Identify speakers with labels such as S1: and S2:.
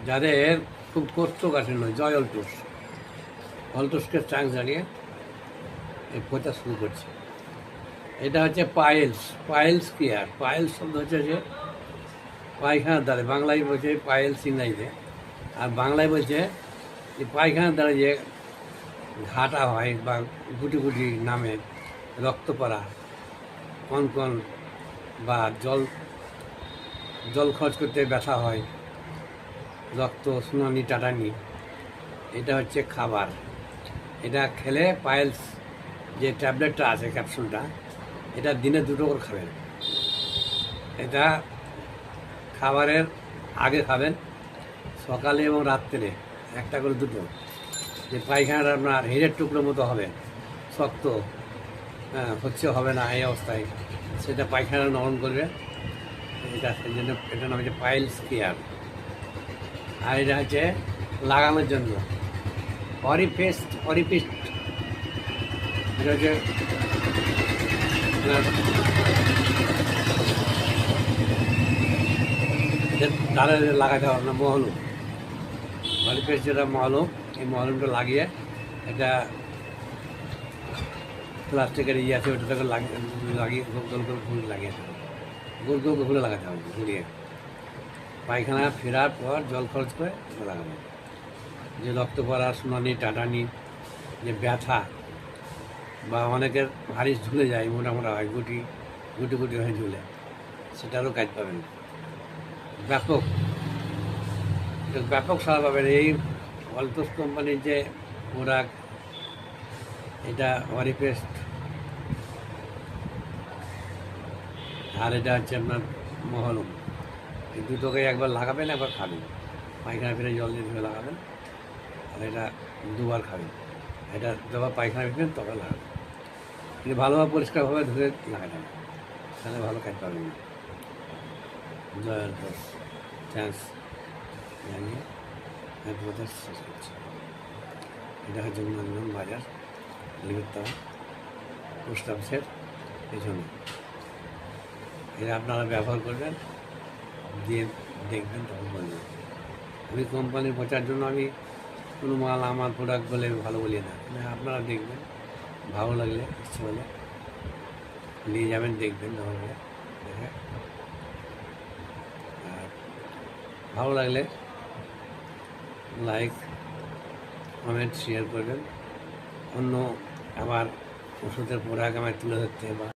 S1: যাদের খুব কোষ্ঠকাঠিন্য জয় অলটুস, অলটুসকে চান্স জানিয়ে এই প্রচার শুরু করছে। এটা হচ্ছে পাইলস, পাইলস কি আর পাইলস শব্দ হচ্ছে যে পায়খানার দ্বারে, বাংলায় বলছে পাইলস ইংরাজিতে, আর বাংলায় বলছে যে পায়খানার দ্বারা যে ঘাটা হয় বা গুটি গুটি নামে রক্ত পড়া, কনকন বা জল খরচ করতে ব্যথা হয়, রক্ত সুনানি টাটানি, এটা হচ্ছে খাবার। এটা খেলে পাইলস যে ট্যাবলেটটা আছে, ক্যাপসুলটা, এটা দিনে 2টো করে খাবেন। এটা খাবারের আগে খাবেন, সকালে এবং রাত্রে একটা করে 2টো। যে পায়খানাটা আপনার হিরের টুকরোর মতো হবে, শক্ত হচ্ছে হবে না এই অবস্থায়, সেটা পায়খানা নরম করবে। এটা সেই জন্য এটার নাম হচ্ছে পাইলস কেয়ার। আর এটা হচ্ছে লাগানোর জন্য অরিপিস্ট, এটা হচ্ছে তারা লাগাতে হবে না, মহলুম, অরিপিস্ট যেটা মহলুম, এই মহলুমটা লাগিয়ে এটা প্লাস্টিকের ইয়ে আছে ওটাকে লাগিয়ে গোল গোল ঘুরে লাগিয়ে গোল গোল ঘুরে লাগাতে হবে, ঘুরিয়ে পায়খানা ফেরার পর জল খরচ করে লাগানো। যে রক্ত পড়া, সুনানি টাটানি, যে ব্যথা বা অনেকের ভারী ঝুলে যায়, মোটা মোটা হয়, গুটি গুটি হয়ে ঝুলে, সেটারও কাজ পাবেন। ব্যাপক ব্যাপক সাড়া পাবেন এই অলটুস কোম্পানির যে প্রোডাক্ট, এটা অরিপেস্ট, আর এটা হচ্ছে আপনার মহলম। এই দুটোকে একবার লাগাবেন, একবার খাবেন, পায়খানা ফিরে জল দিয়ে লাগাবেন, আর এটা 2বার খাবেন। এটা যখন পায়খানা ফিরবেন তখন লাগাবেন, কিন্তু ভালোভাবে পরিষ্কারভাবে ধুয়ে লাগাতে হবে, তাহলে ভালো কাজ পাবেন না। জয় অলটুস, চান্স জানিয়ে এক কথা শেষ করছি। এটা হচ্ছে নন্দন বাজার, লিমিটতলা, পোস্ট অফিসের পেছনে। এটা আপনারা ব্যবহার করবেন, দিয়ে দেখবেন, তখন বলবেন। আমি কোম্পানির প্রচার জন্য আমি কোনো মাল আমার প্রোডাক্ট বলে ভালো বলি না, আপনারা দেখবেন, ভালো লাগলে ইচ্ছে হলে নিয়ে যাবেন, দেখবেন, তখন দেখে আর ভালো লাগলে লাইক, কমেন্ট, শেয়ার করবেন। অন্য আবার ওষুধের প্রোডাক্ট আমায় তুলে ধরতে বা